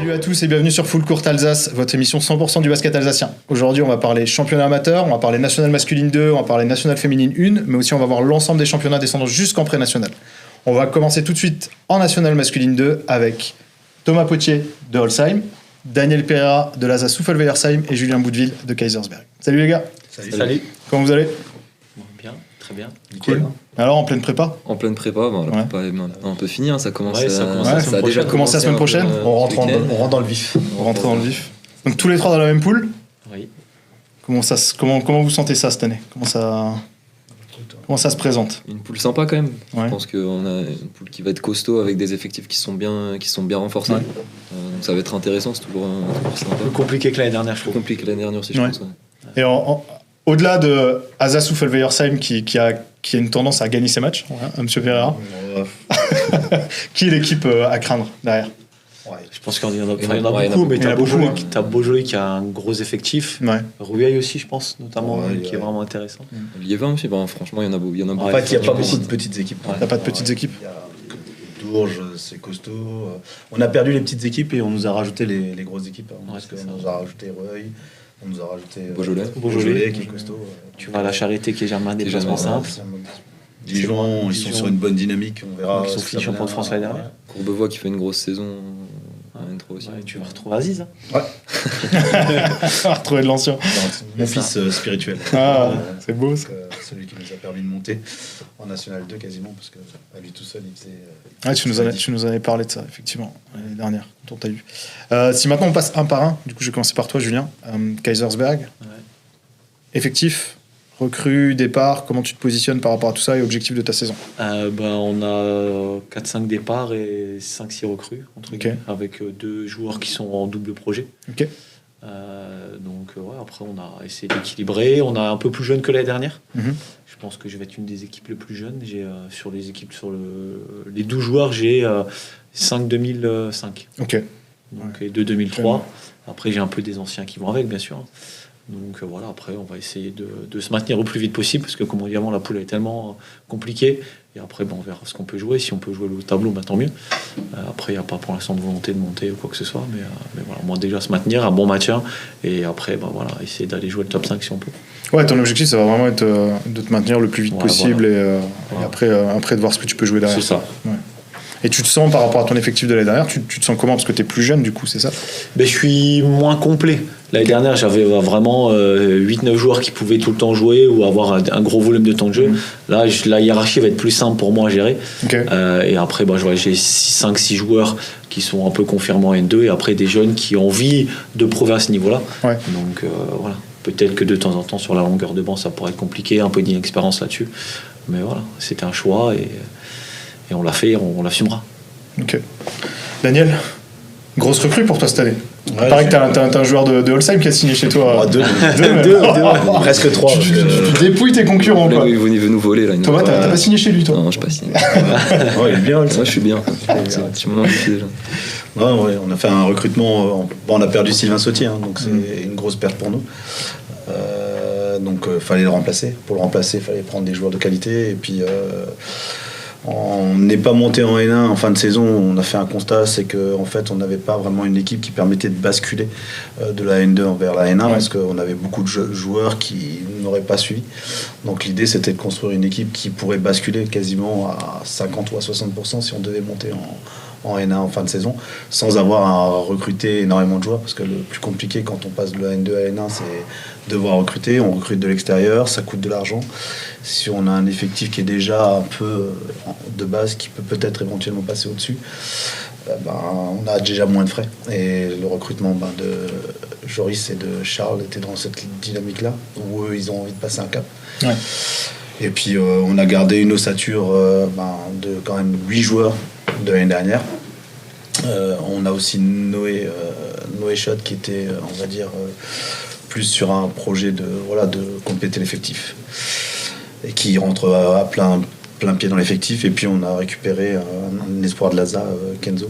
Salut à tous et bienvenue sur Full Court Alsace, votre émission 100% du basket alsacien. Aujourd'hui, on va parler championnat amateur, on va parler national masculine 2, on va parler national féminine 1, mais aussi on va voir l'ensemble des championnats descendant jusqu'en pré-national. On va commencer tout de suite en national masculine 2 avec Thomas Potier de Holzheim, Daniel Pereira de l'Alsace Souffel-Weyersheim et Julien Boudeville de Kaisersberg. Salut les gars. Salut. Comment vous allez? Bien, très bien. Cool. Alors en pleine prépa? En pleine prépa, bon, la prépa est maintenant un peu finie, hein, ça commence, ça a déjà commencé la semaine prochaine. On rentre dans le vif. On rentre dans le vif. Donc tous les trois dans la même poule? Oui. Comment vous sentez ça cette année? Comment ça se présente? Une poule sympa quand même. Ouais. Je pense qu'on a une poule qui va être costaud avec des effectifs qui sont bien renforcés. Ouais. Donc ça va être intéressant, c'est toujours sympa. Plus compliqué que l'année dernière, je trouve. Plus compliqué que l'année dernière aussi, je Ouais. pense. Ouais. Et au-delà de Alsace Souffel-Weyersheim qui a une tendance à gagner ses matchs, Monsieur Pereira, qui est l'équipe à craindre derrière? Je pense qu'il y en a beaucoup, mais t'as Beaujolais qui a un gros effectif. Ouais. Rouaille aussi, je pense, notamment, qui est ouais. vraiment intéressant. Liévin aussi, franchement, il y en a beaucoup. En fait, il n'y a pas beaucoup de petites équipes. T'as pas de petites équipes? Il y a Dourges, c'est costaud. On a perdu les petites équipes et on nous a rajouté les grosses équipes. Parce qu'on nous a rajouté Rueil, on nous a rajouté Beaujolais qui est costaud. Tu vas à la Charité qui est Germain des placements simples. Dijon, ils sont sur une bonne dynamique, on verra. Ils sont finis champions de France l'année dernière. Courbevoie qui fait une grosse saison en N3 aussi. Ouais, tu vas retrouver Aziz. Hein. On va retrouver de l'ancien. Mon fils spirituel. C'est beau ça. Celui qui nous a permis de monter en National 2 quasiment, parce qu'à lui tout seul, il faisait... Tu nous en avais parlé de ça, effectivement, l'année dernière, quand on t'a eu. Si maintenant on passe un par un, du coup je vais commencer par toi, Julien. Kaisersberg, effectif, recrue, départ, comment tu te positionnes par rapport à tout ça et objectif de ta saison? On a 4-5 départs et 5-6 recrues, avec 2 joueurs qui sont en double projet. Ok. Après on a essayé d'équilibrer. On a un peu plus jeune que l'année dernière. Mm-hmm. Je pense que je vais être une des équipes les plus jeunes. J'ai les 12 joueurs, j'ai 5 2005. Ok. Donc, et 2 2003. Après j'ai un peu des anciens qui vont avec, bien sûr. Donc après on va essayer de se maintenir au plus vite possible, parce que comme on dit avant, la poule est tellement compliquée. Et après on verra ce qu'on peut jouer. Si on peut jouer le tableau, tant mieux. Après il n'y a pas pour l'instant de volonté de monter ou quoi que ce soit, mais voilà, moi déjà se maintenir, un bon maintien, et après essayer d'aller jouer le top 5 si on peut. Ouais, ton objectif ça va vraiment être de te maintenir le plus vite possible. Et après de voir ce que tu peux jouer derrière. C'est ça. Ouais. Et tu te sens, par rapport à ton effectif de l'année dernière, tu te sens comment? Parce que tu es plus jeune, du coup, c'est ça? Je suis moins complet. L'année dernière, j'avais vraiment 8-9 joueurs qui pouvaient tout le temps jouer ou avoir un gros volume de temps de jeu. Là, la hiérarchie va être plus simple pour moi à gérer. Okay. Et après, j'ai 5-6 joueurs qui sont un peu confirmés en N2, et après des jeunes qui ont envie de prouver à ce niveau-là. Ouais. Donc voilà. Peut-être que de temps en temps, sur la longueur de banc, ça pourrait être compliqué, un peu d'inexpérience là-dessus. Mais voilà, c'était un choix et on l'a fait, on l'assumera. Ok. Daniel, grosse recrue pour toi cette année. Il paraît que t'as un joueur de Holzheim qui a signé chez toi. Deux, presque 3. Tu dépouilles tes concurrents, quoi. Il veut nous voler là. Thomas, t'as pas signé chez lui, toi? Non, je n'ai pas signé. Il est bien, Holzheim. Moi, je suis bien. Tu m'en dis déjà. On a fait un recrutement. On a perdu Sylvain Sautier, donc c'est une grosse perte pour nous. Donc fallait le remplacer. Pour le remplacer, il fallait prendre des joueurs de qualité. Et puis on n'est pas monté en N1 en fin de saison. On a fait un constat, c'est qu'en fait on n'avait pas vraiment une équipe qui permettait de basculer de la N2 vers la N1, parce qu'on avait beaucoup de joueurs qui n'auraient pas suivi. Donc l'idée c'était de construire une équipe qui pourrait basculer quasiment à 50 ou à 60% si on devait monter en N1 en fin de saison, sans avoir à recruter énormément de joueurs, parce que le plus compliqué quand on passe de la N2 à N1, c'est devoir recruter. On recrute de l'extérieur, ça coûte de l'argent. Si on a un effectif qui est déjà un peu de base, qui peut peut-être éventuellement passer au-dessus, on a déjà moins de frais. Et le recrutement de Joris et de Charles était dans cette dynamique-là, où eux, ils ont envie de passer un cap. Ouais. Et puis on a gardé une ossature de quand même 8 joueurs de l'année dernière. On a aussi Noé Schott qui était, on va dire, plus sur un projet de compléter l'effectif, et qui rentre à plein pied dans l'effectif. Et puis on a récupéré un espoir de l'ASA, Kenzo,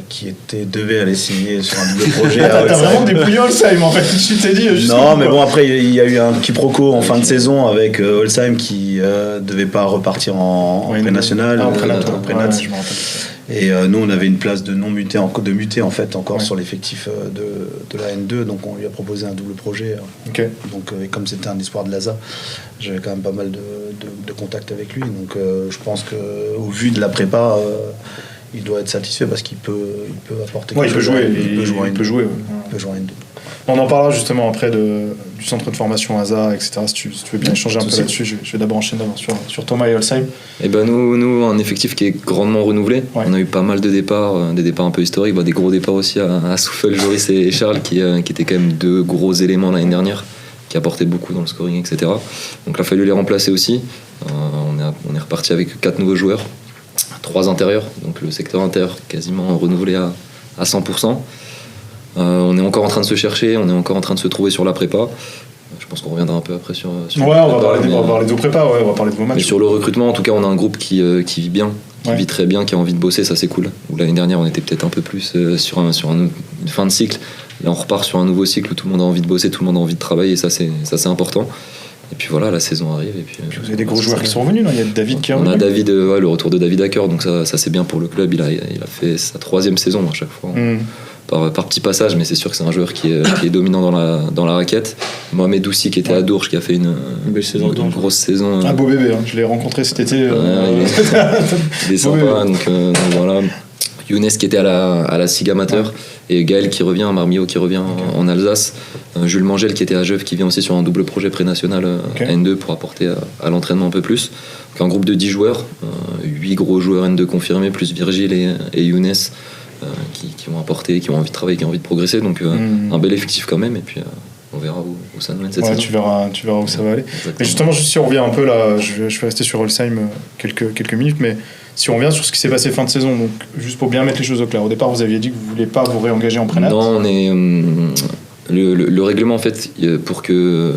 qui devait aller signer sur un double projet. T'as vraiment dépouillé Holzheim en fait, tu t'es dit. Non, mais bon, après il y a eu un quiproquo en fin de saison avec Holzheim qui devait pas repartir en pré-national. Et nous, on avait une place de non muté, de muté en fait encore Ouais. sur l'effectif de la N2, donc on lui a proposé un double projet. Ok. Donc, et comme c'était un espoir de l'ASA, j'avais quand même pas mal de contacts avec lui. Donc je pense qu'au vu de la prépa, il doit être satisfait parce qu'il peut apporter Ouais, il peut quelque chose. jouer. Il peut jouer en Il N2. peut jouer, ouais. Il peut jouer en N2. On en parlera justement après du centre de formation ASA, etc. Si tu veux bien échanger un peu Tout là-dessus, je vais d'abord enchaîner d'abord sur Thomas et Holsheim. Et ben nous, un effectif qui est grandement renouvelé. Ouais. On a eu pas mal de départs, des départs un peu historiques, des gros départs aussi à Souffel, Joris et Charles, qui étaient quand même deux gros éléments l'année dernière, qui apportaient beaucoup dans le scoring, etc. Donc il a fallu les remplacer aussi. On est reparti avec 4 nouveaux joueurs, 3 intérieurs, donc le secteur intérieur quasiment renouvelé à 100%. On est encore en train de se chercher, on est encore en train de se trouver sur la prépa. Je pense qu'on reviendra un peu après sur Ouais, la on va prépa, parler de vos prépas, ouais, on va parler de vos mais matchs. sur le recrutement, en tout cas, on a un groupe qui vit bien, qui Ouais. vit très bien, qui a envie de bosser, ça c'est cool. Où l'année dernière, on était peut-être un peu plus sur une fin de cycle. Là, on repart sur un nouveau cycle où tout le monde a envie de bosser, tout le monde a envie de travailler, et ça c'est important. Et puis voilà, la saison arrive. Et puis, Puis vous avez des gros joueurs qui sont revenus, non? Il y a David qui est On revenu. a David, le retour de David Hacker, donc ça c'est bien pour le club. Il a fait sa 3e saison à chaque fois. Par petit passage, mais c'est sûr que c'est un joueur qui est dominant dans la raquette. Mohamed Doussi qui était à Dourges, qui a fait une belle saison à Dourges. grosse saison. Un beau bébé, hein. Je l'ai rencontré cet été. Il est sympa, donc voilà. Younes qui était à la SIG amateur, et Gaël qui revient, Marmio qui revient en Alsace, Jules Mangel qui était à Geuve, qui vient aussi sur un double projet pré-national N2 pour apporter à l'entraînement un peu plus. Donc un groupe de 10 joueurs, 8 gros joueurs N2 confirmés, plus Virgile et Younes. Qui ont apporté, qui ont envie de travailler, qui ont envie de progresser, donc un bel effectif quand même, et puis on verra où ça nous mène cette Ouais, saison. tu verras où ça va aller. Exactement. Mais justement, juste si on revient un peu là, je vais rester sur Holsheim quelques minutes, mais si on revient sur ce qui s'est passé fin de saison, donc juste pour bien mettre les choses au clair. Au départ, vous aviez dit que vous ne vouliez pas vous réengager en prénat. Non, on est le règlement en fait, pour que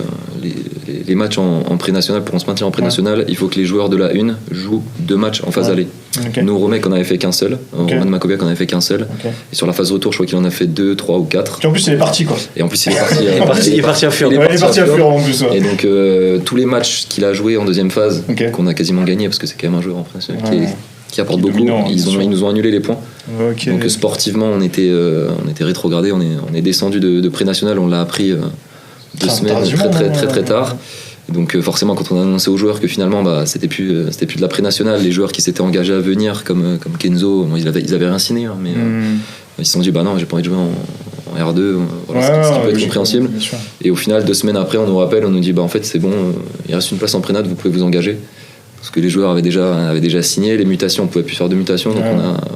les matchs en pré-national, pour se maintenir en pré-national, il faut que les joueurs de la 1 jouent 2 matchs en phase aller. Ok. Nous, Romec, on avait fait qu'un seul. Roman Makoviak, on avait fait qu'un seul. Ok. Et sur la phase retour, je crois qu'il en a fait 2, 3 ou 4. Puis en plus, il est parti quoi. Et en plus, il est parti. Il est parti à Fur. Ouais, il est parti à Fur en plus. Ouais. Et donc, tous les matchs qu'il a joués en deuxième phase, Ok. qu'on a quasiment gagné, parce que c'est quand même un joueur en pré-national Ouais. qui apporte Qui est beaucoup, dominant, bien sûr. ils nous ont annulé les points. Ok. Donc sportivement, on était rétrogradé, on est descendu de pré-national, on l'a appris 2 semaines très tard. Et donc forcément, quand on a annoncé aux joueurs que finalement c'était plus de la pré-nationale, les joueurs qui s'étaient engagés à venir comme Kenzo, bon, ils avaient rien signé, hein, mais ils se sont dit non, j'ai pas envie de jouer en R2, voilà, ce qui peut être compréhensible. Bien sûr. Et au final, 2 semaines après, on nous rappelle, on nous dit en fait c'est bon, il reste une place en prénat, vous pouvez vous engager. Parce que les joueurs avaient déjà signé, les mutations, on pouvait plus faire de mutations, donc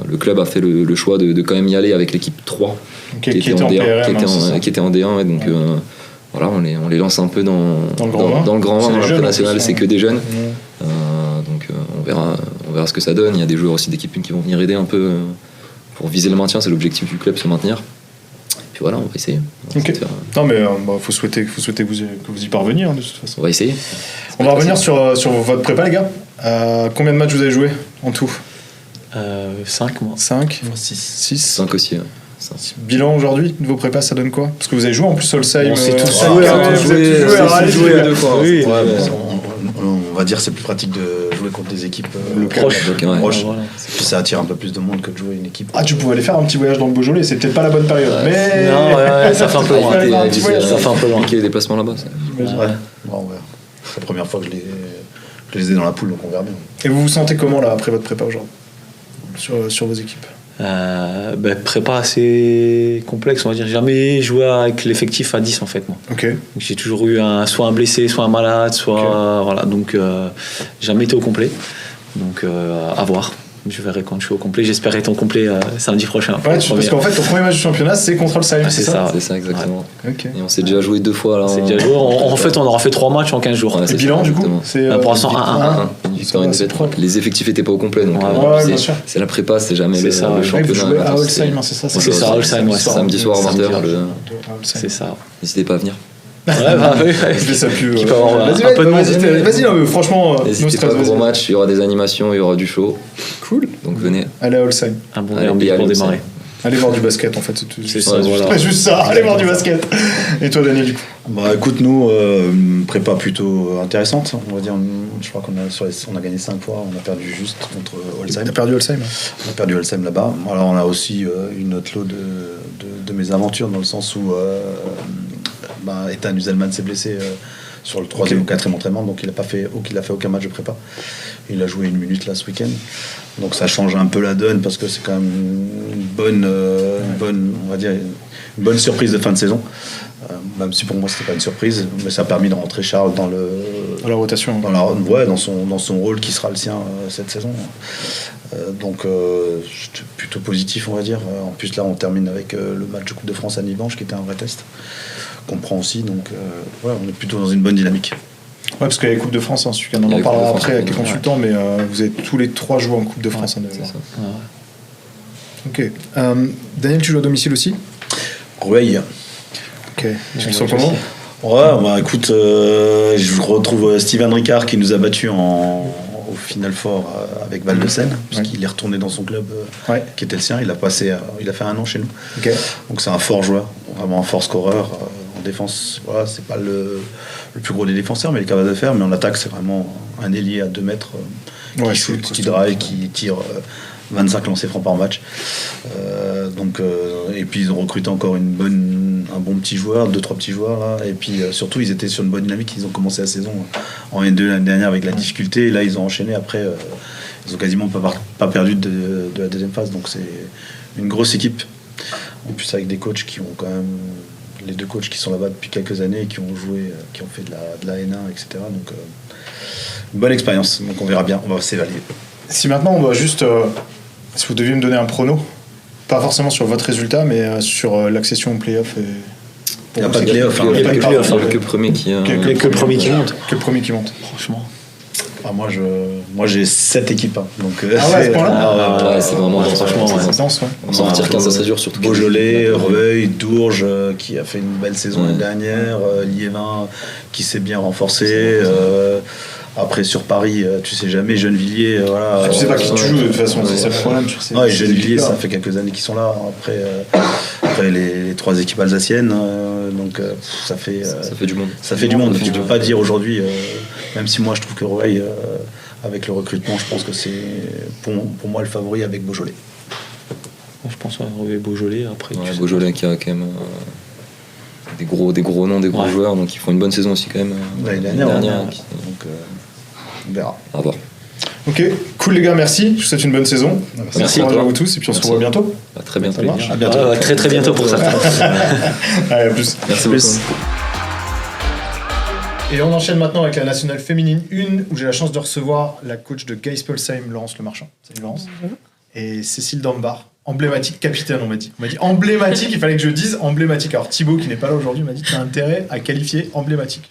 le club a fait le choix de quand même y aller avec l'équipe 3 Qui était en PRM, qui était en D1, et donc voilà, on les lance un peu dans le grand C'est vin, des dans jeunes, national, en plus, c'est que des jeunes. Donc on verra ce que ça donne. Il y a des joueurs aussi d'équipe 1 qui vont venir aider un peu pour viser le maintien, c'est l'objectif du club, se maintenir. Puis voilà, on va essayer. Ok. Non mais faut souhaiter que vous y parveniez de toute façon. On va essayer. On va revenir sur votre prépa les gars. Combien de matchs vous avez joué en tout? 5 mois. 5 6. 6 5 aussi. Bilan aujourd'hui de vos prépas, ça donne quoi? Parce que vous avez joué en plus Holsheim. On s'est tous joué, joué 2 fois. Oui. On va dire c'est plus pratique de jouer contre des équipes Proches. proches. Voilà. Puis ça attire un peu plus de monde que de jouer une équipe. Ah, tu pouvais aller faire un petit voyage dans le Beaujolais, c'est peut-être pas la bonne période. Mais Non, ça fait un peu loin. Il fallait faire un petit voyage. Ça fait un peu loin. Les déplacements là-bas. ça. Ouais. Bon, ouais. C'est la première fois que je les ai dans la poule, donc on verra bien. Et vous vous sentez comment là après votre prépa aujourd'hui sur vos équipes? Prépa assez complexe, on va dire. J'ai jamais joué avec l'effectif à 10 en fait, moi. Ok. J'ai toujours eu soit un blessé, soit un malade, soit. Voilà, donc jamais été au complet. Donc à voir. Je verrai quand je suis au complet. J'espère être au complet samedi prochain. Ouais, parce qu'en fait, ton premier match du championnat, c'est contre Holsheim, Ah, c'est c'est ça? ça. C'est ça, exactement. Ok. Et on s'est déjà joué 2 fois là. C'est déjà joué. En fait, on aura fait 3 matchs en 15 jours. Ouais, Et c'est bilan ça, du coup exactement. c'est Pour l'instant, 1-1. Une victoire, Ça une va, c'est défaite. propre. Les effectifs étaient pas au complet, donc Ouais, bien sûr. c'est la prépa, c'est jamais C'est ça, le ouais. Ouais, vous championnat. jouez à Attends, Holsheim, c'est ça? C'est ça, Holsheim, ouais. Samedi soir, 20h. C'est ça. N'hésitez pas à venir. Oui. Je vais ça plus. Qui peut avoir Vas-y, un peu de monde. Vas-y, non, mais franchement, nous N'hésitez stress, pas, gros vas-y. match, il y aura des animations, il y aura du show. Cool. Donc venez. Allez à Holsheim. Un bon Allez, derby allez, pour allez, démarrer. Allez voir du basket, en fait. C'est ça, voilà. C'est juste ça, allez voir du basket. Et toi, Daniel, du coup? Bah écoute, nous, prépa plutôt intéressante, on va dire. Je crois on a gagné 5 fois, on a perdu juste contre Holzheim. T'as perdu Holzheim? On a perdu Holzheim là-bas. Alors on a aussi eu notre lot de mésaventures, dans le sens où Ethan Uzelman s'est blessé sur le 3e ou 4e entraînement, donc il a fait aucun match de prépa. Il a joué 1 minute là ce week-end. Donc ça change un peu la donne, parce que c'est quand même une bonne surprise de fin de saison. Même si pour moi c'était pas une surprise, mais ça a permis de rentrer Charles dans la rotation, dans son rôle qui sera le sien cette saison. Donc c'est plutôt positif, on va dire. En plus là on termine avec le match de Coupe de France à Nivange, qui était un vrai test qu'on prend aussi. Donc on est plutôt dans une bonne dynamique. Ouais, parce qu'il y a les Coupes de France, ce week-end, on en parlera après avec les consultants, mais vous avez tous les 3 joués en Coupe de France. C'est ça. Ok. Daniel, tu joues à domicile aussi? Rueil. Ok. Tu le sens comment? Ouais, écoute, je retrouve Steven Ricard qui nous a battus au Final Four avec Val de Seine, puisqu'il est retourné dans son club qui était le sien. Il a fait 1 an chez nous. Okay. Donc c'est un fort joueur, vraiment un fort scoreur. En défense, voilà, c'est pas le plus gros des défenseurs, mais il est capable de faire. Mais en attaque, c'est vraiment un ailier à 2 mètres qui shoot, qui drive, qui tire 25 lancers francs par match. Et puis ils ont recruté encore un bon petit joueur, 2-3 petits joueurs là. Et puis surtout ils étaient sur une bonne dynamique. Ils ont commencé la saison en N2 l'année dernière avec la difficulté, et là ils ont enchaîné après. Ils ont quasiment pas perdu de la deuxième phase. Donc c'est une grosse équipe. En plus avec des coachs qui ont quand même, les 2 coachs qui sont là-bas depuis quelques années et qui ont joué, qui ont fait de la N1, etc. Donc une bonne expérience. Donc on verra bien, on va s'évaluer. Si maintenant on doit juste, si vous deviez me donner un prono, pas forcément sur votre résultat, mais sur l'accession au play-off. Il n'y a pas de play-off. Il n'y a que le premier qui monte. Que le premier qui monte. Franchement. Moi j'ai 7 équipes. Donc, c'est vraiment franchement, c'est dense. On s'en retire 15, ça serait dur, surtout. Beaujolais, Rueil, Dourges qui a fait une belle saison l'année dernière, Liévin qui s'est bien renforcé. Après sur Paris, tu sais jamais, Gennevilliers, voilà. Tu sais pas qui tu joues de toute façon, c'est ça le problème. Ouais, Gennevilliers, ça fait quelques années qu'ils sont là. Après les 3 équipes alsaciennes, donc ça fait du monde. Ça fait du monde. Tu peux pas dire aujourd'hui, même si moi je trouve que Rueil, avec le recrutement, je pense que c'est pour moi le favori avec Beaujolais. Je pense à Rueil, Beaujolais. Après, Beaujolais qui a quand même des gros noms, des gros joueurs, donc ils font une bonne saison aussi quand même. L'année dernière. Donc on verra. À voir. Ok, cool les gars, merci. Je vous souhaite une bonne saison. Merci à vous tous, et puis on se revoit bientôt. À très bientôt. À bientôt. Très bientôt pour ça. Allez, à plus. Merci beaucoup. Et on enchaîne maintenant avec la nationale féminine 1, où j'ai la chance de recevoir la coach de Geispolsheim, Laurence Lemarchand. Salut Laurence. Et Cécile Dambar, emblématique capitaine, on m'a dit. On m'a dit emblématique, il fallait que je dise emblématique. Alors Thibaut, qui n'est pas là aujourd'hui, m'a dit tu as intérêt à qualifier emblématique.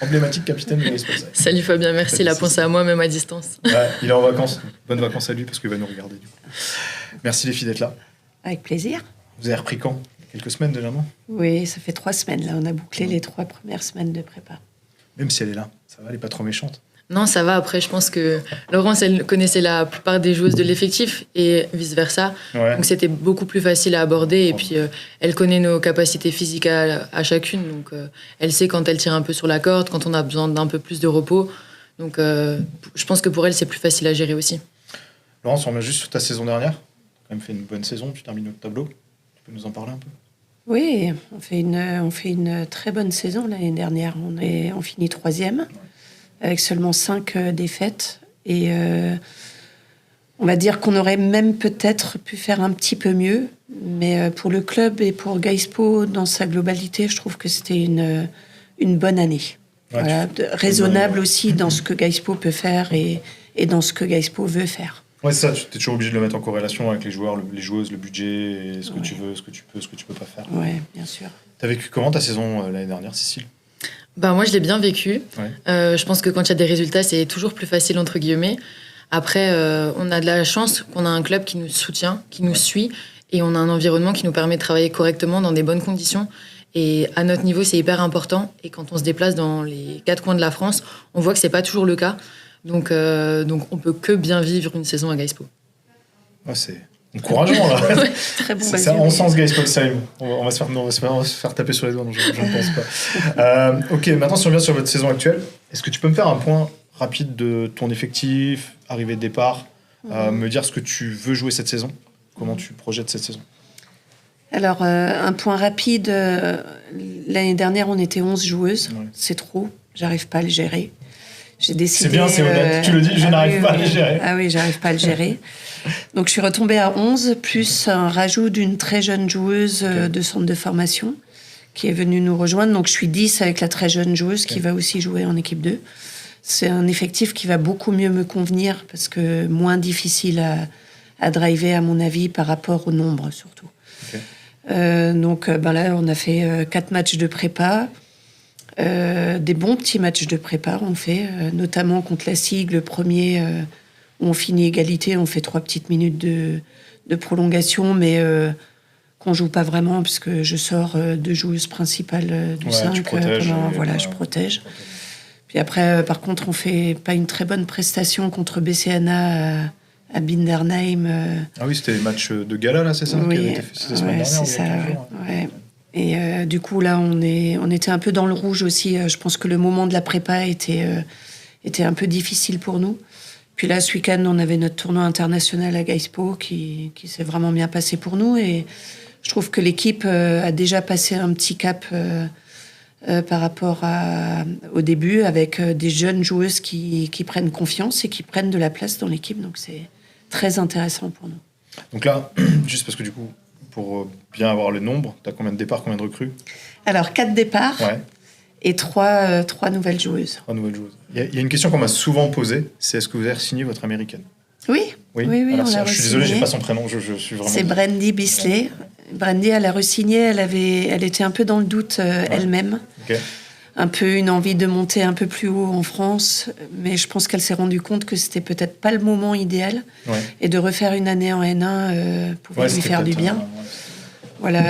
Emblématique capitaine de Geispolsheim. Salut Fabien, merci, il a pensé à moi même à distance. Ouais, il est en vacances. Bonnes vacances à lui parce qu'il va nous regarder du coup. Merci les filles d'être là. Avec plaisir. Vous avez repris quand? Quelques semaines déjà, non? Oui, ça fait 3 semaines là, on a bouclé les 3 premières semaines de prépa. Même si elle est là, ça va, elle est pas trop méchante. Non, ça va. Après, je pense que Laurence, elle connaissait la plupart des joueuses de l'effectif et vice-versa. Ouais. Donc, c'était beaucoup plus facile à aborder. Et puis, elle connaît nos capacités physiques à chacune. Donc, elle sait quand elle tire un peu sur la corde, quand on a besoin d'un peu plus de repos. Donc, je pense que pour elle, c'est plus facile à gérer aussi. Laurence, on revient juste sur ta saison dernière. Tu as quand même fait une bonne saison, tu termines notre tableau. Tu peux nous en parler un peu? Oui, on fait une très bonne saison l'année dernière. On finit 3e. Avec seulement 5 défaites. Et on va dire qu'on aurait même peut-être pu faire un petit peu mieux. Mais pour le club et pour Geispo, dans sa globalité, je trouve que c'était une bonne année. Ouais, voilà, raisonnable aussi dans ce que Geispo peut faire et dans ce que Geispo veut faire. Ouais, c'est ça, tu es toujours obligé de le mettre en corrélation avec les joueurs, les joueuses, le budget, et ce que tu veux, ce que tu peux, ce que tu peux pas faire. Oui, bien sûr. T'as vécu comment ta saison l'année dernière, Cécile? Moi, je l'ai bien vécu. Ouais. Je pense que quand il y a des résultats, c'est toujours plus facile, entre guillemets. Après, on a de la chance qu'on a un club qui nous soutient, qui nous suit, et on a un environnement qui nous permet de travailler correctement dans des bonnes conditions. Et à notre niveau, c'est hyper important. Et quand on se déplace dans les 4 coins de la France, on voit que c'est pas toujours le cas. Donc on peut que bien vivre une saison à Geispo. Ouais, c'est Encourageant, là. Très bon C'est ça, résumé. en sens, guys, Paul Saïm. On va se faire taper sur les doigts, non, je ne pense pas. Ok, maintenant, si on revient sur votre saison actuelle, est-ce que tu peux me faire un point rapide de ton effectif, arrivée de départ, me dire ce que tu veux jouer cette saison, comment tu projettes cette saison? Alors, un point rapide. L'année dernière, on était 11 joueuses. Ouais. C'est trop. J'arrive pas à le gérer. J'ai décidé. C'est bien, c'est honnête. Tu le dis, je n'arrive pas à le gérer. Ah oui, j'arrive pas à le gérer. Donc, je suis retombée à 11, plus un rajout d'une très jeune joueuse de centre de formation qui est venue nous rejoindre. Donc, je suis 10 avec la très jeune joueuse qui va aussi jouer en équipe 2. C'est un effectif qui va beaucoup mieux me convenir parce que moins difficile à driver, à mon avis, par rapport au nombre, surtout. Ok. Donc là, on a fait 4 matchs de prépa, des bons petits matchs de prépa, on fait, notamment contre la SIG, le premier, où on finit égalité, on fait 3 petites minutes de prolongation, mais qu'on joue pas vraiment, puisque je sors 2 joueuses principales du 5. Tu protèges, je protège. Puis après, par contre, on fait pas une très bonne prestation contre BCNA à Bindernheim. Ah oui, c'était le match de gala, là, c'est ça? Oui, qui avait été fait, c'était la semaine dernière, c'est ou il y a ça. 15 jours, Ouais. Et du coup, là, on était un peu dans le rouge aussi. Je pense que le moment de la prépa était un peu difficile pour nous. Puis là, ce week-end, on avait notre tournoi international à Gaispo qui s'est vraiment bien passé pour nous. Et je trouve que l'équipe a déjà passé un petit cap par rapport au début, avec des jeunes joueuses qui prennent confiance et qui prennent de la place dans l'équipe. Donc, c'est très intéressant pour nous. Donc là, juste parce que du coup, pour bien avoir le nombre, tu as combien de départs, combien de recrues? Alors, 4 départs Ouais, et 3 nouvelles joueuses. 3 nouvelles joueuses. Il y a une question qu'on m'a souvent posée, c'est est-ce que vous avez signé votre américaine? Oui, Oui, oui, alors, on l'a je suis désolé, re-signé. j'ai pas son prénom, je suis vraiment... C'est Brandy Bisley. Brandy, elle a re-signé, elle était un peu dans le doute elle-même. Ok. Un peu une envie de monter un peu plus haut en France, mais je pense qu'elle s'est rendue compte que c'était peut-être pas le moment idéal Ouais. et de refaire une année en N1 pouvait lui c'était faire du peut-être bien. Voilà,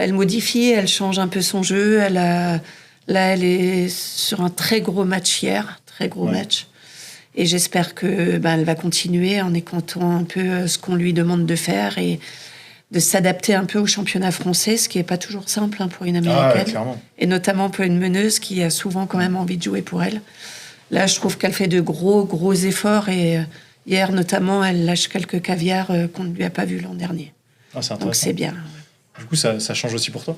elle modifie, elle change un peu son jeu. Là, elle est sur un très gros match hier, très gros match. Et j'espère que elle va continuer en écoutant un peu ce qu'on lui demande de faire et de s'adapter un peu au championnat français, ce qui n'est pas toujours simple pour une Américaine. Clairement. Et notamment pour une meneuse qui a souvent quand même envie de jouer pour elle. Là, je trouve qu'elle fait de gros efforts et hier, notamment, elle lâche quelques caviars qu'on ne lui a pas vus l'an dernier. Ah, c'est Donc intéressant. c'est bien. Du coup, ça change aussi pour toi?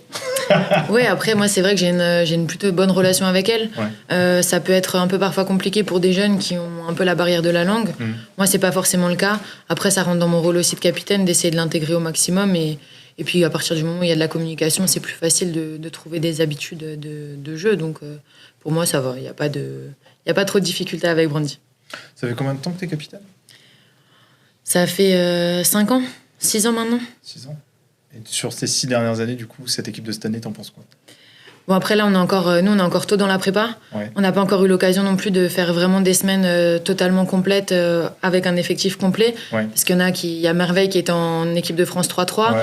Oui, après, moi, c'est vrai que j'ai une plutôt bonne relation avec elle. Ouais. Ça peut être un peu parfois compliqué pour des jeunes qui ont un peu la barrière de la langue. Moi, c'est pas forcément le cas. Après, ça rentre dans mon rôle aussi de capitaine, d'essayer de l'intégrer au maximum. Et puis, à partir du moment où il y a de la communication, c'est plus facile de trouver des habitudes de jeu. Donc, pour moi, ça va. Il n'y a pas trop de difficultés avec Brandy. Ça fait combien de temps que tu es capitaine? Ça fait 5 ans, 6 ans maintenant. 6 ans. Et sur ces 6 dernières années, du coup, cette équipe de cette année, t'en penses quoi? Bon, après, là, on est encore tôt dans la prépa. Ouais. On n'a pas encore eu l'occasion non plus de faire vraiment des semaines totalement complètes avec un effectif complet. Ouais. Parce qu'il y en a il y a Merveille qui est en équipe de France 3-3. Ouais.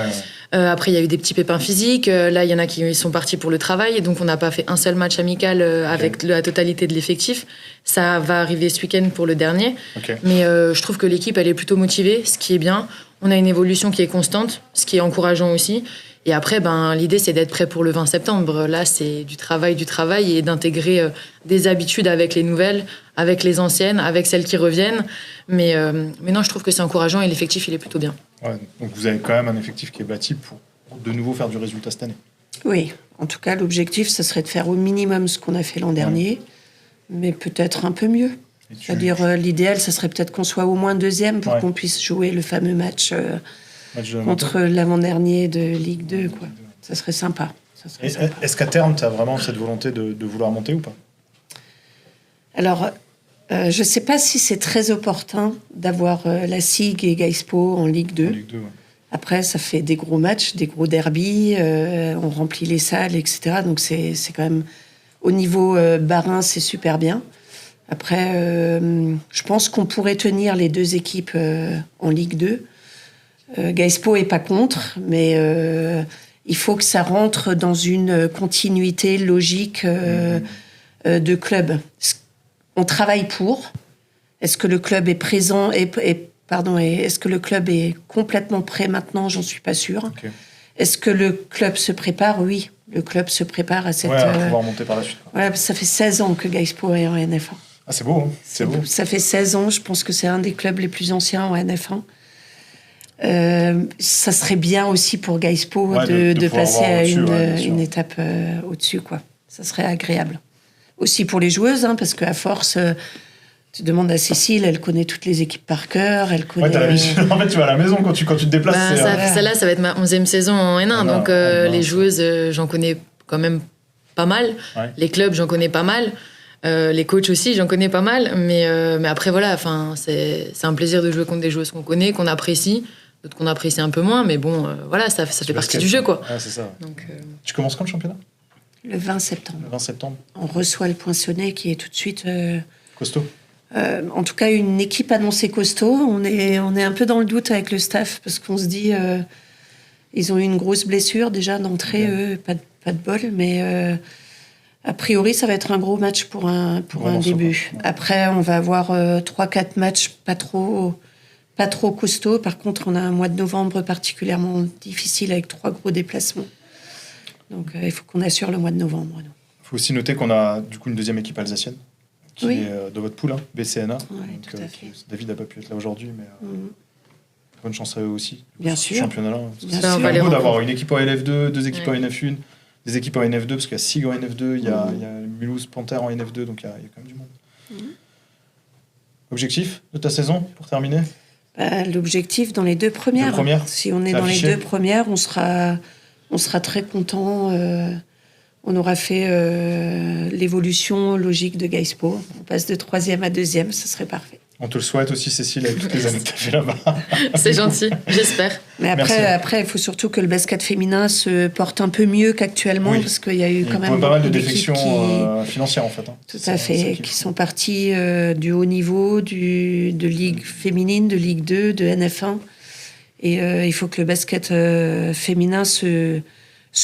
Après, il y a eu des petits pépins physiques. Là, il y en a qui sont partis pour le travail. Et donc, on n'a pas fait un seul match amical avec la totalité de l'effectif. Ça va arriver ce week-end pour le dernier. Ok. Mais je trouve que l'équipe, elle est plutôt motivée, ce qui est bien. On a une évolution qui est constante, ce qui est encourageant aussi. Et après, l'idée, c'est d'être prêt pour le 20 septembre. Là, c'est du travail et d'intégrer des habitudes avec les nouvelles, avec les anciennes, avec celles qui reviennent. Mais non, je trouve que c'est encourageant et l'effectif, il est plutôt bien. Ouais. Donc, vous avez quand même un effectif qui est bâti pour de nouveau faire du résultat cette année. Oui, en tout cas, l'objectif, ce serait de faire au minimum ce qu'on a fait l'an dernier, mais peut-être un peu mieux. C'est-à-dire, l'idéal, ça serait peut-être qu'on soit au moins deuxième pour qu'on puisse jouer le fameux match contre l'avant-dernier de Ligue 2. Quoi. Ça serait sympa. Est-ce qu'à terme, tu as vraiment cette volonté de vouloir monter ou pas? Alors, je ne sais pas si c'est très opportun d'avoir la SIG et Gaispo en Ligue 2. En Ligue 2, ouais. Après, ça fait des gros matchs, des gros derbys, on remplit les salles, etc. Donc, c'est quand même... Au niveau Barin, c'est super bien. Après, je pense qu'on pourrait tenir les 2 équipes en Ligue 2. Gaispo n'est pas contre, mais il faut que ça rentre dans une continuité logique de club. On travaille pour. Est-ce que le club est présent, est est-ce que le club est complètement prêt maintenant? J'en suis pas sûre. Ok. Est-ce que le club se prépare? Oui, le club se prépare à cette... Ouais, à pouvoir monter par la suite. Quoi. Voilà, ça fait 16 ans que Gaëspo est en NF1. Ah, c'est beau, hein. C'est beau. Ça fait 16 ans, je pense que c'est un des clubs les plus anciens en NF1. Ça serait bien aussi pour Gaëspo de passer à une étape au-dessus, quoi. Ça serait agréable. Aussi pour les joueuses, hein, parce qu'à force, tu demandes à Cécile, elle connaît toutes les équipes par cœur, elle connaît... Ouais, t'as l'habitude. En fait, tu vas à la maison quand tu te déplaces. Celle-là, ça va être ma 11e saison en N1, donc les joueuses, j'en connais quand même pas mal. Ouais. Les clubs, j'en connais pas mal. Les coachs aussi, j'en connais pas mal. Mais après, voilà, c'est un plaisir de jouer contre des joueuses qu'on connaît, qu'on apprécie. D'autres qu'on apprécie un peu moins, mais bon, voilà, ça fait partie du jeu, quoi. Ouais, c'est ça. Donc, tu commences quand le championnat? Le 20 septembre. Le 20 septembre. On reçoit le Poinçonnet qui est tout de suite... costaud. En tout cas, une équipe annoncée costaud. On est un peu dans le doute avec le staff parce qu'on se dit... ils ont eu une grosse blessure déjà d'entrée, eux, pas de bol, mais... a priori, ça va être un gros match pour un début. Ouais. Après, on va avoir 3-4 matchs pas trop costauds. Par contre, on a un mois de novembre particulièrement difficile avec 3 gros déplacements. Donc, il faut qu'on assure le mois de novembre. Il faut aussi noter qu'on a du coup une deuxième équipe alsacienne qui est de votre poule, hein, BCNA. Ouais, tout à fait. David n'a pas pu être là aujourd'hui, mais bonne chance à eux aussi. Bien sûr. Championnat-là. C'est beau d'avoir une équipe en LF2, 2 équipes en NF1, des équipes en NF2, parce qu'il y a SIG en NF2, il y a Mulhouse Panther en NF2, donc il y a quand même du monde. Objectif de ta saison, pour terminer? L'objectif dans les 2 premières. Si on est dans les 2 premières, on sera très content. On aura fait l'évolution logique de Gaëspo. On passe de 3e à 2e, ce serait parfait. On te le souhaite aussi, Cécile, avec toutes les années que tu as fait là-bas. C'est gentil, j'espère. Mais après, il faut surtout que le basket féminin se porte un peu mieux qu'actuellement, parce qu'il y a eu quand même pas mal de défections financières, en fait. Hein. Tout à fait, qui sont partis du haut niveau, de Ligue féminine, de Ligue 2, de NF1. Et il faut que le basket féminin se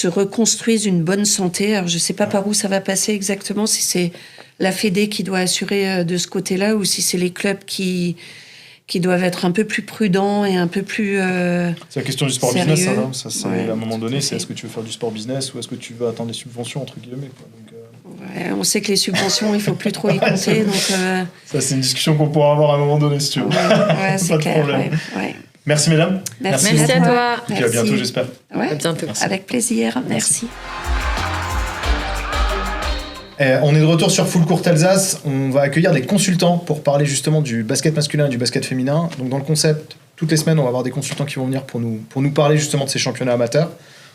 reconstruise une bonne santé. Alors, je ne sais pas par où ça va passer exactement, si c'est la Fédé qui doit assurer de ce côté-là ou si c'est les clubs qui doivent être un peu plus prudents et un peu plus c'est la question du sport sérieux. Business, ça c'est à un moment donné, c'est est-ce que tu veux faire du sport business ou est-ce que tu veux attendre des subventions, entre guillemets, quoi. Donc, on sait que les subventions, il ne faut plus trop y compter. Donc, ça, c'est une discussion qu'on pourra avoir à un moment donné, si tu veux. C'est pas de clair, problème. Merci, mesdames. Merci à toi. Et puis à bientôt, j'espère. À bientôt. Avec plaisir. Merci. On est de retour sur Full Court Alsace. On va accueillir des consultants pour parler justement du basket masculin et du basket féminin. Donc dans le concept, toutes les semaines, on va avoir des consultants qui vont venir pour nous parler justement de ces championnats amateurs.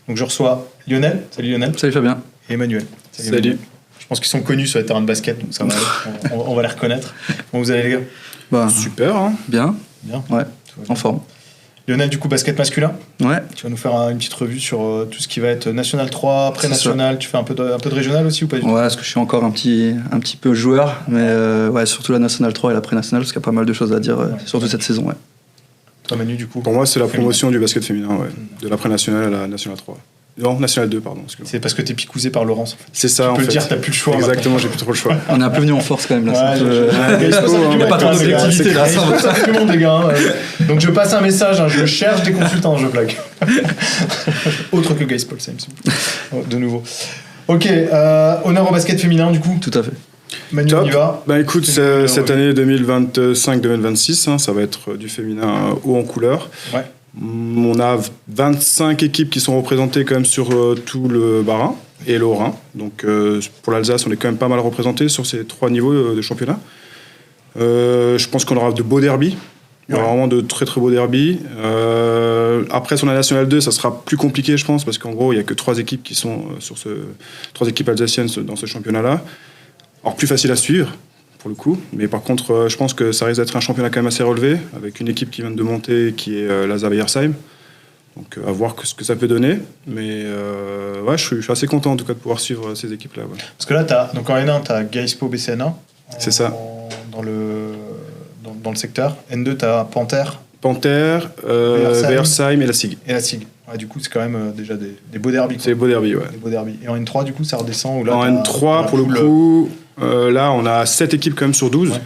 Donc je reçois Lionel. Salut Lionel. Salut Fabien. Et Emmanuel. Salut. Emmanuel. Je pense qu'ils sont connus sur les terrains de basket, donc ça va aller. On va les reconnaître. Comment vous allez les gars? Super, hein. Bien. Ouais, en forme. Lionel, du coup, basket masculin. Ouais. Tu vas nous faire une petite revue sur tout ce qui va être National 3, pré-national. Tu fais un peu de régional aussi ou pas du tout? Ouais, parce que je suis encore un petit peu joueur, mais surtout la National 3 et la pré-national, parce qu'il y a pas mal de choses à dire, surtout cette saison. Ouais. Toi, Manu, du coup? Pour moi, c'est la promotion du basket féminin, de la pré-nationale à la National 3. Non, National 2, pardon. C'est parce que t'es picousé par Laurence, en fait. C'est ça, tu peux le dire, t'as plus le choix. Exactement, j'ai plus trop le choix. On est un peu venu en force quand même, là. Il n'y a pas trop d'objectivité, là. Ça fait tout le monde, les gars. Donc je passe un message, je cherche des consultants, je blague. Autre que Guys Paul, ça me semble. De nouveau. Ok, honneur au basket féminin, du coup. Tout à fait. Manu, on y va. Bah écoute, cette année 2025-2026, ça va être du féminin haut en couleur. Ouais. On a 25 équipes qui sont représentées quand même sur tout le Bas-Rhin et le Haut-Rhin. Donc pour l'Alsace, on est quand même pas mal représentés sur ces 3 niveaux de championnat. Je pense qu'on aura de beaux derbies. Il y aura vraiment de très très beaux derbies. Après, sur la National 2, ça sera plus compliqué, je pense, parce qu'en gros, il n'y a que 3 équipes qui sont sur 3 équipes alsaciennes dans ce championnat-là. Alors plus facile à suivre, pour le coup. Mais par contre, je pense que ça risque d'être un championnat quand même assez relevé, avec une équipe qui vient de monter, qui est la Zaveiersheim. Donc à voir ce que ça peut donner. Mais je suis assez content en tout cas de pouvoir suivre ces équipes-là. Ouais. Parce que là, donc en N1, tu as Gaëspo BCNA. C'est ça. Dans le secteur. N2, tu as Panther, Versheim et la SIG. Et la SIG. Ouais, du coup, c'est quand même déjà des beaux derbies. C'est des beaux derbies, ouais. Des beaux derbies. Et en N3, du coup, ça redescend. Où là, en N3, pour le coup, là, on a 7 équipes quand même sur 12. Ouais.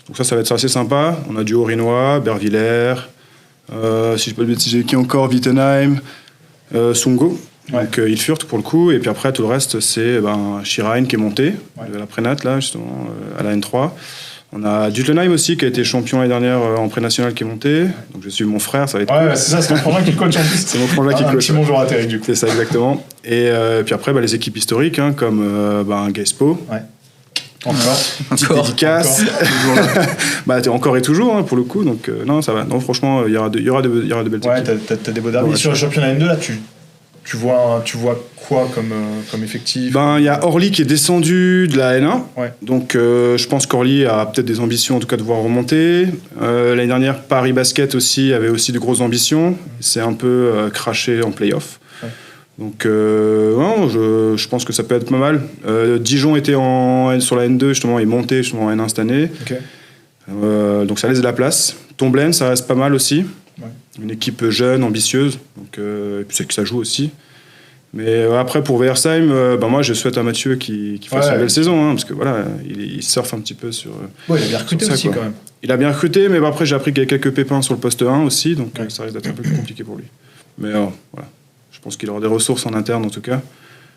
Donc ça va être assez sympa. On a du Haut-Rhinois, Bervillers, si je peux le dire, qui encore, Wittenheim, Sungo. Ouais. Donc Ilfurt pour le coup. Et puis après, tout le reste, c'est Schirheim qui est monté, de la Prénat, là, justement, à la N3. On a Duttenheim aussi, qui a été champion l'année dernière en pré-national, qui est monté. Donc je suis mon frère, ça va être cool. C'est ça, c'est mon frangin qui coach en plus. C'est mon frangin qui Un coach. petit bonjour à Terry, du coup. C'est ça, exactement. Et puis après, les équipes historiques, hein, comme Gaespo. Ouais. Encore. Petite dédicace. T'es encore et toujours, hein, pour le coup. Donc non, ça va. Non, franchement, il y aura de belles Ouais, équipes. t'as des beaux derbies. Ouais, Sur le championnat N2, là, tu vois quoi comme effectif? Il y a Orly qui est descendu de la N1. Ouais. Donc je pense qu'Orly a peut-être des ambitions, en tout cas, de voir remonter. L'année dernière, Paris Basket aussi avait aussi de grosses ambitions. C'est un peu craché en play-off. Ouais. Donc je pense que ça peut être pas mal. Dijon était sur la N2, justement, est monté justement en N1 cette année. Ok. Donc ça laisse de la place. Tomblaine, ça reste pas mal aussi. Ouais. Une équipe jeune, ambitieuse. Donc, et puis c'est que ça joue aussi. Mais après, pour Versheim, moi, je souhaite à Mathieu qu'il fasse une belle saison. Hein, parce que voilà, il surfe un petit peu sur. Il a bien recruté ça, aussi, quoi. quand même. Il a bien recruté, mais après, j'ai appris qu'il y a quelques pépins sur le poste 1 aussi. Donc ça risque d'être un peu plus compliqué pour lui. Mais voilà. Je pense qu'il aura des ressources en interne, en tout cas.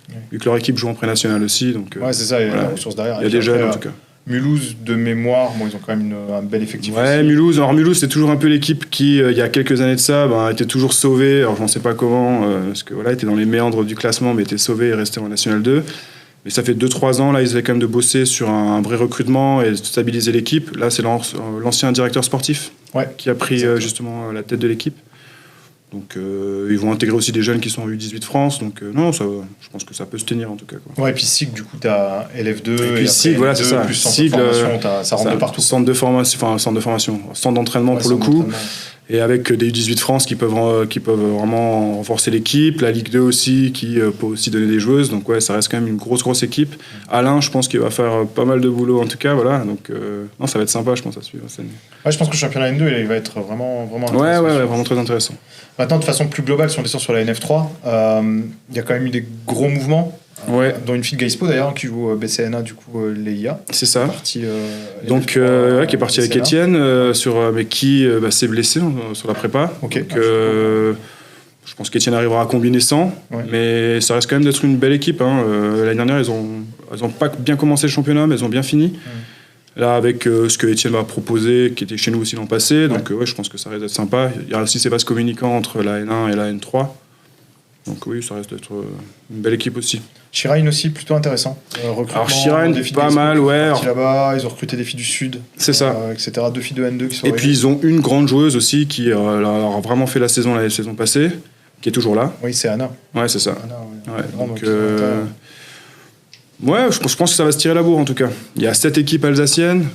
Ouais. Vu que leur équipe joue en pré-national aussi. Donc, C'est ça, il y a des ressources derrière. Il y a des jeunes, en tout cas. Mulhouse, de mémoire, ils ont quand même un bel effectif Ouais, aussi. Mulhouse. Alors Mulhouse, c'est toujours un peu l'équipe qui, il y a quelques années de ça, était toujours sauvée. Alors je ne sais pas comment, parce que était dans les méandres du classement, mais était sauvé et resté en National 2. Mais ça fait 2-3 ans, là, ils avaient quand même de bosser sur un vrai recrutement et de stabiliser l'équipe. Là, c'est l'ancien directeur sportif qui a pris justement la tête de l'équipe. Donc ils vont intégrer aussi des jeunes qui sont en U18 France. Donc je pense que ça peut se tenir en tout cas. Quoi. Ouais, et puis SIG, du coup, tu as LF2. Et puis SIG, voilà, c'est ça. Plus centre SIG, de formation, ça rentre de partout. Centre de formation, centre d'entraînement pour le coup. Et avec des U18 France qui peuvent vraiment renforcer l'équipe. La Ligue 2 aussi, qui peut aussi donner des joueuses. Donc ça reste quand même une grosse équipe. Alain, je pense qu'il va faire pas mal de boulot en tout cas. Voilà. Donc ça va être sympa, je pense, à suivre. Ouais, je pense que le championnat N2, il va être vraiment intéressant. Ouais, vraiment très intéressant. Maintenant, de façon plus globale, si on descend sur la NF3, il y a quand même eu des gros mouvements. Dont une fille de Gaispo d'ailleurs qui joue BCNA, du coup l'EIA. C'est ça. Qui est parti avec Étienne, mais qui s'est blessé sur la prépa. Okay. Donc, je pense qu'Étienne arrivera à combiner 100, mais ça reste quand même d'être une belle équipe. Hein. L'année dernière, ils ont pas bien commencé le championnat, mais ils ont bien fini. Là, avec ce que Étienne va proposer, qui était chez nous aussi l'an passé, donc je pense que ça risque d'être sympa. Il y a aussi ces vases communicants entre la N1 et la N3. Donc oui, ça reste d'être une belle équipe aussi. Schirheim aussi, plutôt intéressant. Alors Schirheim, pas mal, là-bas, ils ont recruté des filles du Sud. C'est ça. Etc. 2 filles de N2 qui sont Et puis ils ont une grande joueuse aussi qui leur a vraiment fait la saison passée, qui est toujours là. Oui, c'est Anna. Ouais, c'est ça. Anna, donc, je pense que ça va se tirer la bourre en tout cas. Il y a 7 équipes alsaciennes.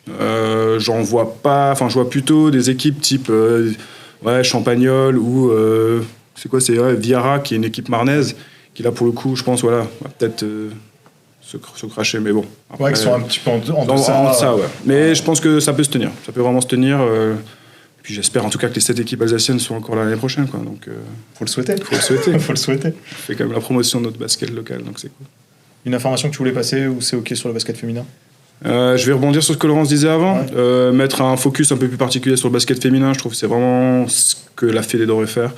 Je vois plutôt des équipes type Champagnol ou c'est Viara qui est une équipe marnaise qui là pour le coup je pense va peut-être se cracher, mais bon après, qui sont un petit peu en deçà, mais je pense que ça peut se tenir, ça peut vraiment se tenir, et puis j'espère en tout cas que les 7 équipes alsaciennes sont encore là l'année prochaine quoi. Donc faut le souhaiter. Faut le souhaiter. On fait quand même la promotion de notre basket local, donc c'est cool. Une information que tu voulais passer ou c'est ok sur le basket féminin? Je vais rebondir sur ce que Laurence disait avant, mettre un focus un peu plus particulier sur le basket féminin. Je trouve que c'est vraiment ce que la Fédé devrait faire.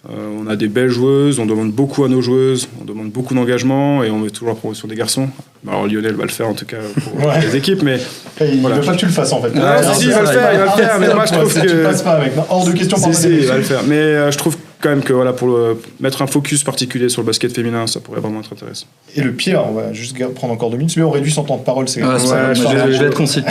On a des belles joueuses, on demande beaucoup à nos joueuses, on demande beaucoup d'engagement et on met toujours la promotion des garçons. Alors Lionel va le faire en tout cas pour les équipes, mais il ne veut pas que tu le fasses en fait. Si, il va le faire, mais moi je trouve que... Tu passes pas avec, hors de question par il va le faire, mais je trouve quand même que pour mettre un focus particulier sur le basket féminin, ça pourrait vraiment être intéressant. Et le pire, on va juste prendre encore 2 minutes, mais on réduit son temps de parole. Je vais être concis.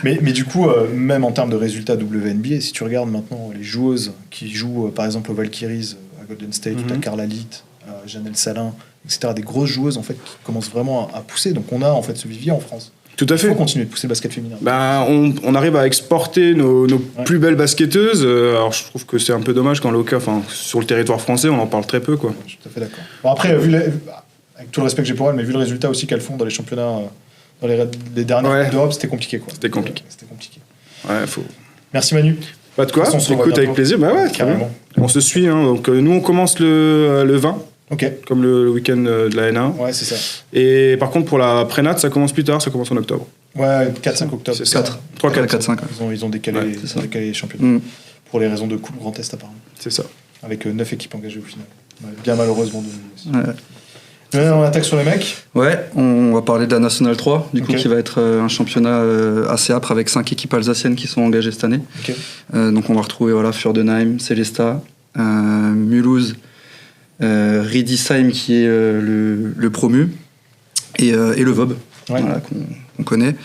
mais du coup, même en termes de résultats WNBA, si tu regardes maintenant les joueuses qui jouent par exemple aux Valkyries à Golden State, ou à Carla Litt, Janelle Salin, etc., des grosses joueuses en fait, qui commencent vraiment à pousser. Donc on a en fait ce vivier en France. Tout à fait. Il faut continuer de pousser le basket féminin. On arrive à exporter nos plus belles basketteuses. Alors je trouve que c'est un peu dommage quand sur le territoire français, on en parle très peu. Quoi. Je suis tout à fait d'accord. Bon, après, avec tout le respect que j'ai pour elles, mais vu le résultat aussi qu'elles font dans les championnats, dans les dernières Coupes d'Europe, c'était compliqué. C'était compliqué. Merci Manu. Pas de quoi, on s'écoute avec plaisir. Carrément. On se suit. Hein. Donc, nous, on commence le 20. Comme le week-end de la N1. Ouais, c'est ça. Et par contre, pour la prénat, ça commence plus tard, ça commence en octobre. Ouais, 4-5 octobre. C'est ça. 4. 3-4. 4-5. Ils ont décalé, Ouais, c'est ça. les championnats. Mm. Pour les raisons de Coupe Grand Est, apparemment. C'est ça. Avec 9 équipes engagées au final. Ouais, bien malheureusement. Ouais. On attaque sur les mecs. Ouais, on va parler de la Nationale 3, du coup, Ok. qui va être un championnat assez âpre avec 5 équipes alsaciennes qui sont engagées cette année. Ok. Donc on va retrouver Fürdenheim, Sélestat, Mulhouse, Riedisheim qui est le promu, et le VOB, Ouais. voilà, qu'on connaît.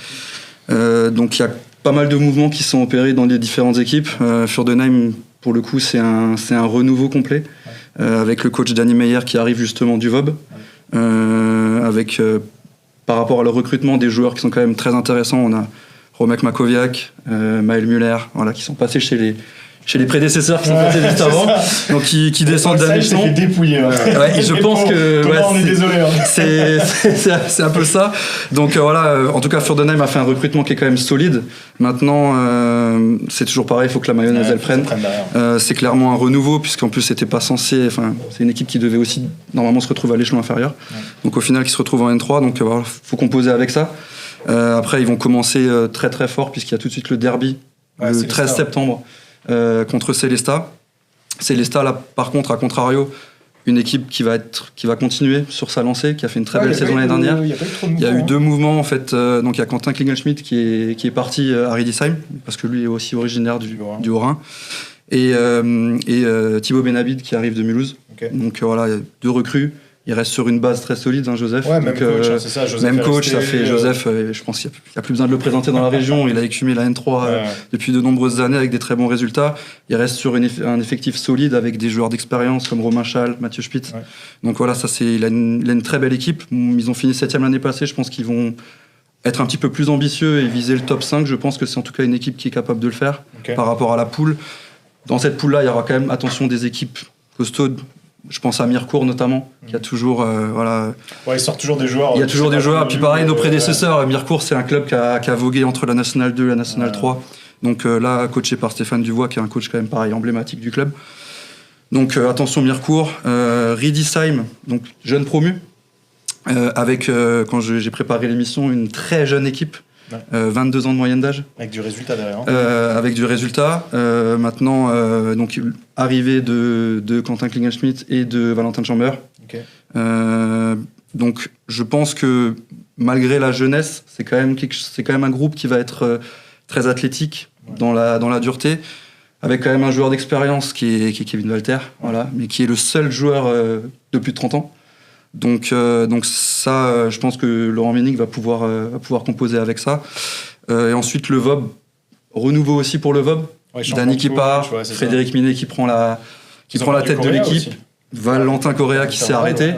Donc il y a pas mal de mouvements qui sont opérés dans les différentes équipes. Fürdenheim, pour le coup, c'est un renouveau complet, avec le coach Danny Meyer qui arrive justement du VOB, avec par rapport à leur recrutement des joueurs qui sont quand même très intéressants. On a Romek Makoviak, Maël Muller, voilà, qui sont passés chez les prédécesseurs qui sont passés juste avant, donc qui descendent Ça, d'un il s'est échelon. fait dépouiller. Ouais, et je pense que Thomas, on est désolé. c'est un peu ça. Donc en tout cas Fürdenheim a fait un recrutement qui est quand même solide. Maintenant c'est toujours pareil, il faut que la mayonnaise elle prenne. C'est clairement un renouveau, puisqu'en plus c'était pas censé, enfin c'est une équipe qui devait aussi normalement se retrouver à l'échelon inférieur. Donc au final qui se retrouve en N3, donc faut composer avec ça. Après ils vont commencer très très fort, puisqu'il y a tout de suite le derby le 13 septembre contre Sélestat. Sélestat là par contre, à contrario, une équipe qui va continuer sur sa lancée, qui a fait une très belle saison l'année dernière. Il y a eu 2 mouvements en fait. Donc il y a Quentin Klingelschmidt qui est parti à Riedisheim, parce que lui est aussi originaire du Haut-Rhin, et Thibaut Benabid qui arrive de Mulhouse. Okay. Donc voilà, 2 recrues. Il reste sur une base très solide, hein, Joseph. Ouais, même donc, coach, c'est ça. Joseph même coach, resté, ça fait Joseph. Je pense qu'il n'y a plus besoin de le présenter dans la région. Il a écumé la N3 depuis de nombreuses années avec des très bons résultats. Il reste sur un effectif solide avec des joueurs d'expérience comme Romain Schall, Mathieu Spitz. Ouais. Donc voilà, il a une très belle équipe. Ils ont fini 7e l'année passée. Je pense qu'ils vont être un petit peu plus ambitieux et viser le top 5. Je pense que c'est en tout cas une équipe qui est capable de le faire par rapport à la poule. Dans cette poule-là, il y aura quand même, attention, des équipes costaudes. Je pense à Mirecourt notamment, qui a toujours Ouais, il sort toujours des joueurs. Il y a toujours des joueurs. Puis pareil, nos prédécesseurs. Mirecourt, c'est un club qui a vogué entre la Nationale 2 et la Nationale 3. Donc là, coaché par Stéphane Duvois, qui est un coach quand même pareil emblématique du club. Donc attention Mirecourt, Riedisheim, donc jeune promu, avec quand j'ai préparé l'émission, une très jeune équipe. 22 ans de moyenne d'âge. Avec du résultat derrière. Avec du résultat. Maintenant, donc, arrivée de Quentin Klingelschmidt et de Valentin Chamber. Okay. Donc, je pense que malgré la jeunesse, c'est quand même un groupe qui va être très athlétique dans la dureté, avec quand même un joueur d'expérience qui est Kevin Walter, voilà, mais qui est le seul joueur de plus de 30 ans. Donc ça, je pense que Laurent Ménic va pouvoir composer avec ça. Et ensuite, le VOB, renouveau aussi pour le VOB. Ouais, Dany qui part, Frédéric Minet qui prend la tête de l'équipe. Valentin Correa qui s'est arrêté.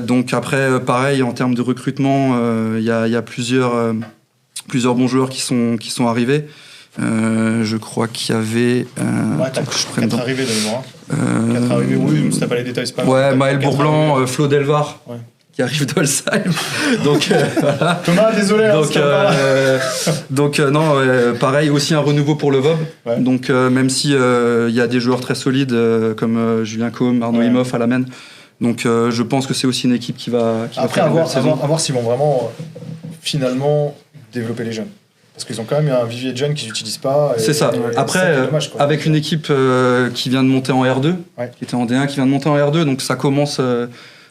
Donc après, pareil, en termes de recrutement, il y a plusieurs bons joueurs qui sont arrivés. Je crois qu'il y avait... t'as 4 arrivés de mémoire. 4 arrivés, oui, si t'as pas les détails, c'est pas ouais, Maël Bourblanc, Flo Delvar, qui arrive d'Olsheim. Donc, voilà. Thomas, désolé. Donc non, pareil, aussi un renouveau pour le VOB. Ouais. Donc même si il y a des joueurs très solides comme Julien Combe, Arnaud Imhoff à la main. Donc je pense que c'est aussi une équipe qui va après, faire à voir s'ils vont vraiment finalement développer les jeunes. Parce qu'ils ont quand même un vivier de jeunes qu'ils n'utilisent pas. C'est ça. Après, dommage, avec une équipe qui vient de monter en R2, qui était en D1, qui vient de monter en R2, donc ça commence...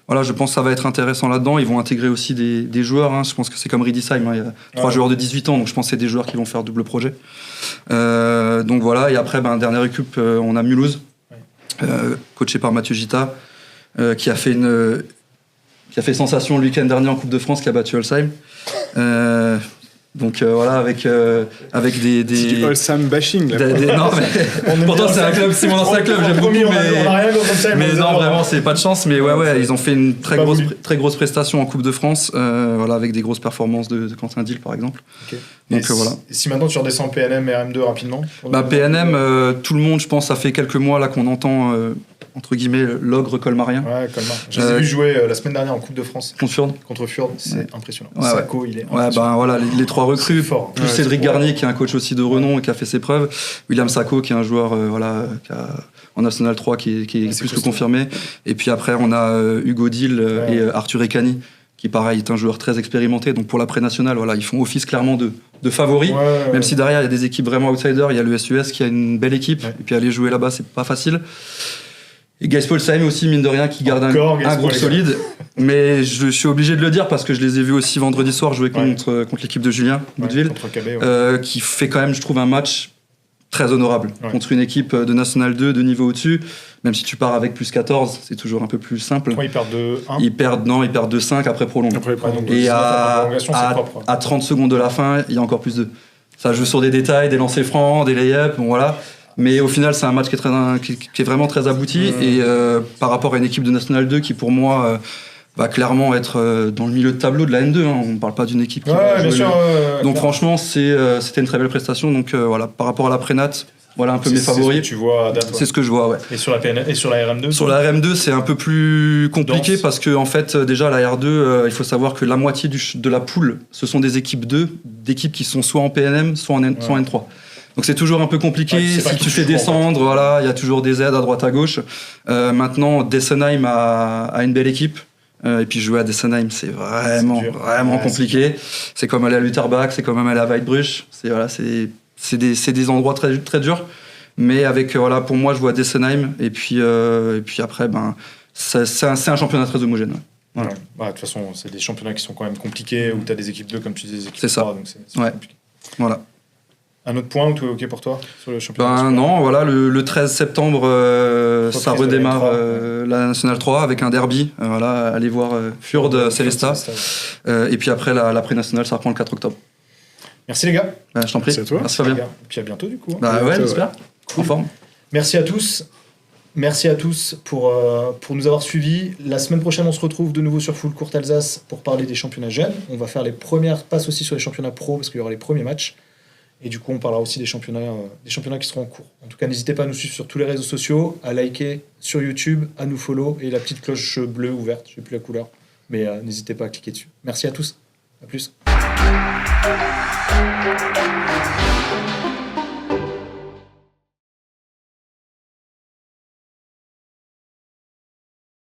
voilà, je pense que ça va être intéressant là-dedans. Ils vont intégrer aussi des joueurs. Hein. Je pense que c'est comme Riedisheim. Hein. Il y a 3 joueurs de 18 ans, donc je pense que c'est des joueurs qui vont faire double projet. Donc voilà. Et après, dernière équipe, on a Mulhouse, coaché par Mathieu Gita, qui a fait sensation le week-end dernier en Coupe de France, qui a battu Olsheim. Donc voilà, avec des c'est du Olsheim bashing là. Non mais pourtant c'est un club, c'est mon ancien club, j'aime beaucoup, mais non vraiment c'est pas de chance, mais ouais ils ont fait une très grosse prestation en Coupe de France, voilà, avec des grosses performances de Quentin Dill par exemple. Okay. Donc voilà. Si maintenant tu redescends PNM et RM2 rapidement. PNM, tout le monde, je pense, ça fait quelques mois là qu'on entend entre guillemets l'ogre colmarien. Ouais, Colmar. Je les ai vu jouer la semaine dernière en Coupe de France. Contre Furde, c'est impressionnant. Ouais, Sacco, il est impressionnant. Voilà, les 3 recrues, plus Cédric Garnier qui est un coach aussi de renom et qui a fait ses preuves, William Sacco qui est un joueur en National 3 qui est plus que confirmé, et puis après on a Hugo Dill et Arthur Ekani qui pareil est un joueur très expérimenté. Donc pour la pré-nationale, voilà, ils font office clairement de favoris. Même si derrière il y a des équipes vraiment outsiders, il y a le SUS qui a une belle équipe. Et puis aller jouer là-bas, c'est pas facile. Et Gaispolsheim aussi, mine de rien, qui garde un groupe solide. Mais je suis obligé de le dire parce que je les ai vus aussi vendredi soir jouer contre l'équipe de Julien Boudeville, qui fait quand même, je trouve, un match très honorable contre une équipe de National 2 de niveau au-dessus. Même si tu pars avec plus 14, c'est toujours un peu plus simple. Ils perdent 2-1. Ils perdent 2-5 après prolonge. Et à 30 secondes de la fin, il y a encore plus de. Ça joue sur des détails, des lancers francs, des lay-ups, bon voilà. Mais au final, c'est un match qui est vraiment très abouti. Et par rapport à une équipe de National 2 qui, pour moi, va clairement être dans le milieu de tableau de la N2. Hein. On ne parle pas d'une équipe qui va jouer donc franchement, c'était une très belle prestation. Donc voilà, par rapport à la prénat, voilà un peu mes favoris. C'est ce que tu vois à date. C'est ce que je vois, ouais. Et sur la RM2 Sur la RM2, c'est un peu plus compliqué parce que en fait, déjà la R2, il faut savoir que la moitié de la poule, ce sont des équipes 2, d'équipes qui sont soit en PNM, soit en N3. Donc c'est toujours un peu compliqué. Si tu fais descendre, voilà, il y a toujours des aides à droite à gauche. Maintenant, Dessenheim a une belle équipe. Et puis jouer à Dessenheim, c'est vraiment compliqué. C'est comme aller à Lutterbach, c'est comme aller à Weidbruch. C'est des endroits très, très durs. Mais avec, pour moi, je vois Dessenheim. Et puis après, c'est un championnat très homogène. Ouais. De toute façon, c'est des championnats qui sont quand même compliqués, où tu as des équipes 2, comme tu dis, des équipes 3. Ça. Donc c'est compliqué. Voilà. Un autre point où tout est OK pour toi sur le championnat non, voilà, le 13 septembre, ça redémarre la Nationale 3 avec un derby. Allez voir Fürth, Célestat. Et puis après, la pré-nationale, ça reprend le 4 octobre. Merci les gars. Je t'en prie. Merci à toi. Merci Fabien. Et puis à bientôt du coup. J'espère. Cool. En forme. Merci à tous. Merci à tous pour nous avoir suivis. La semaine prochaine, on se retrouve de nouveau sur Full Court Alsace pour parler des championnats jeunes. On va faire les premières passes aussi sur les championnats pro parce qu'il y aura les premiers matchs. Et du coup, on parlera aussi des championnats qui seront en cours. En tout cas, n'hésitez pas à nous suivre sur tous les réseaux sociaux, à liker sur YouTube, à nous follow et la petite cloche bleue ouverte, je ne sais plus la couleur. Mais n'hésitez pas à cliquer dessus. Merci à tous. À plus.